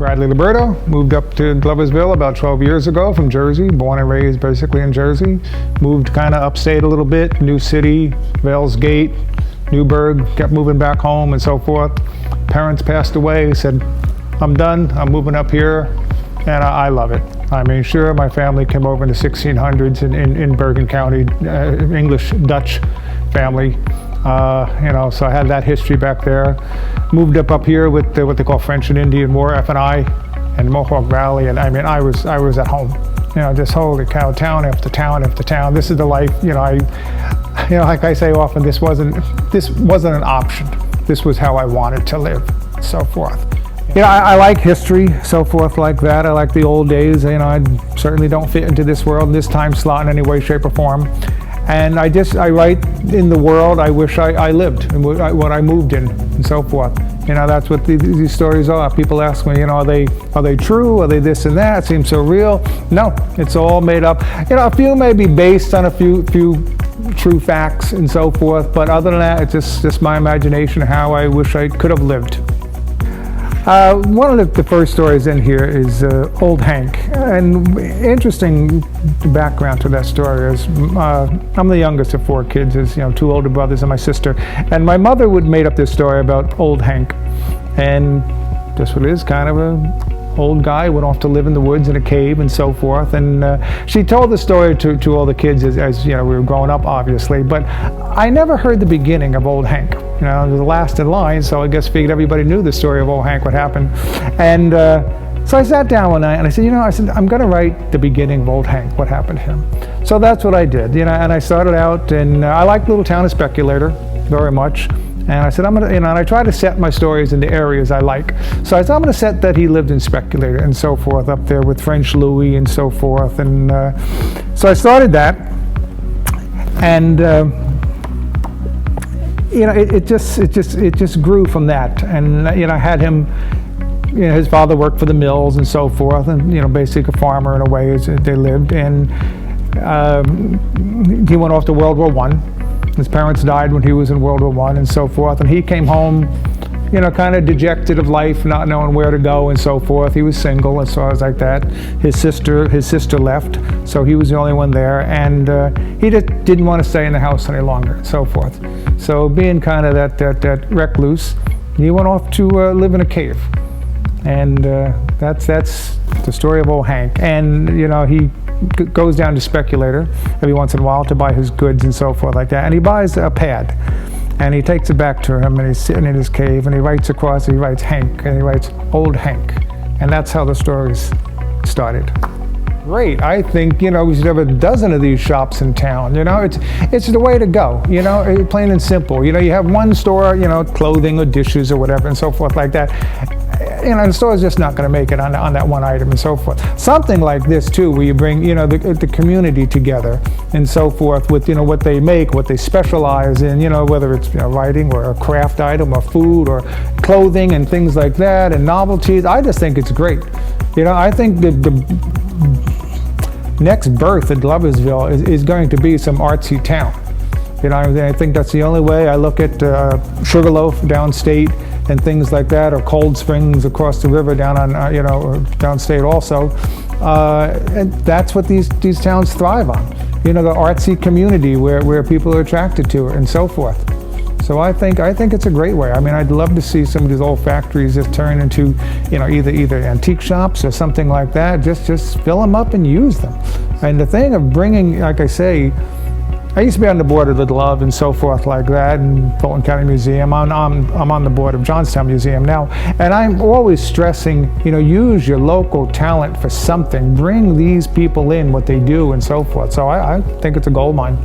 Bradley Liberto, moved up to Gloversville about 12 years ago from Jersey, born and raised basically in Jersey. Moved kind of upstate a little bit, New City, Vales Gate, Newburgh, kept moving back home and so forth. Parents passed away, said, I'm done, I'm moving up here, and I love it. I mean, sure, my family came over in the 1600s in Bergen County, English, Dutch family. So I had that history back there. Moved up here with what they call French and Indian War, F&I, and Mohawk Valley, and I mean, I was at home. Just holy cow, town after town after town. This is the life. Like I say often, this wasn't an option. This was how I wanted to live, so forth. I like history, so forth like that. I like the old days. I certainly don't fit into this world, this time slot in any way, shape, or form. And I write in the world I wish I lived, and what I moved in, and so forth. That's what these stories are. People ask me, are they true? Are they this and that? It seems so real. No, it's all made up. A few may be based on a few true facts and so forth, but other than that, it's just my imagination, how I wish I could have lived. One of the first stories in here is Old Hank, and interesting background to that story is I'm the youngest of 4 kids. There's 2 older brothers and my sister, and my mother would made up this story about Old Hank, and just what it is, kind of a old guy went off to live in the woods in a cave and so forth, and she told the story to all the kids as we were growing up, obviously, but I never heard the beginning of Old Hank. The last in line, so I guess figured everybody knew the story of Old Hank, what happened. And so I sat down one night and I said, I'm going to write the beginning of Old Hank, what happened to him. So that's what I did, and I started out, and I like Little Town of Speculator very much. And I said, I'm going to, and I try to set my stories in the areas I like. So I said, I'm going to set that he lived in Speculator and so forth up there with French Louis and so forth. And so I started that, and it just grew from that. And I had him, his father worked for the mills and so forth, and basically a farmer in a way as they lived. And he went off to World War I. His parents died when he was in World War I and so forth, and he came home, kind of dejected of life, not knowing where to go and so forth. He was single, and so I was like that. His sister left, so he was the only one there, and he just didn't want to stay in the house any longer and so forth. So being kind of that recluse, he went off to live in a cave, and that's the story of Old Hank. And he goes down to Speculator every once in a while to buy his goods and so forth like that, and he buys a pad and he takes it back to him, and he's sitting in his cave and he writes across, he writes Hank, and he writes Old Hank, and that's how the stories started. Great. I think we should have a dozen of these shops in town. It's the way to go. Plain and simple. You have one store, clothing or dishes or whatever and so forth like that. The store's just not going to make it on that one item and so forth. Something like this too, where you bring the community together and so forth with what they make, what they specialize in, whether it's writing or a craft item or food or clothing and things like that, and novelties. I just think it's great. I think the next birth at Gloversville is going to be some artsy town. I think that's the only way. I look at Sugarloaf downstate and things like that, or Cold Springs across the river down on, or downstate also. And that's what these towns thrive on. The artsy community where people are attracted to it and so forth. So I think it's a great way. I mean, I'd love to see some of these old factories just turn into, either antique shops or something like that. Just fill them up and use them. And the thing of bringing, like I say, I used to be on the board of the Glove and so forth like that, and Fulton County Museum. I'm on the board of Johnstown Museum now, and I'm always stressing, use your local talent for something. Bring these people in, what they do, and so forth. So I think it's a gold mine.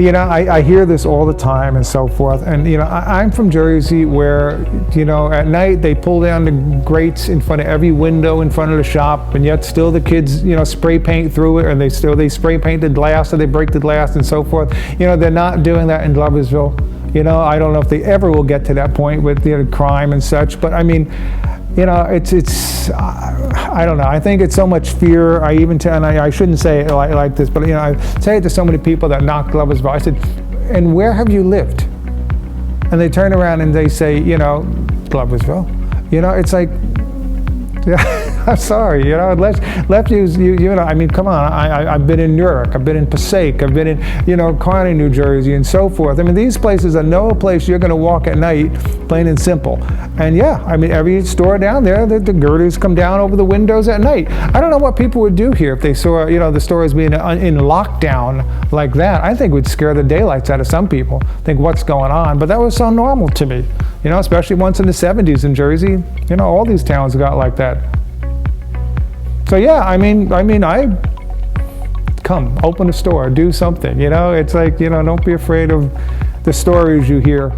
I hear this all the time and so forth, and I'm from Jersey, where at night they pull down the grates in front of every window in front of the shop, and yet still the kids spray paint through it, or they spray paint the glass, or they break the glass and so forth. They're not doing that in Gloversville. I don't know if they ever will get to that point with crime and such, but I mean, it's I don't know. I think it's so much fear. I even tell, and I shouldn't say it like this, but I say it to so many people that knock Gloversville. I said, and where have you lived? And they turn around and they say, Gloversville. You know, it's like, yeah, I'm sorry, you know, let's use, you know, I mean, come on, I've been in Newark, I've been in Passaic, I've been in, you know, Kearney, New Jersey, and so forth. I mean, these places are no place you're going to walk at night, plain and simple. And yeah, I mean, every store down there, the girders come down over the windows at night. I don't know what people would do here if they saw, you know, the stores being in lockdown like that. I think it would scare the daylights out of some people, think what's going on, but that was so normal to me. You know, especially once in the 70s in Jersey, you know, all these towns got like that. So yeah, I mean, come, open a store, do something, you know, it's like, you know, don't be afraid of the stories you hear.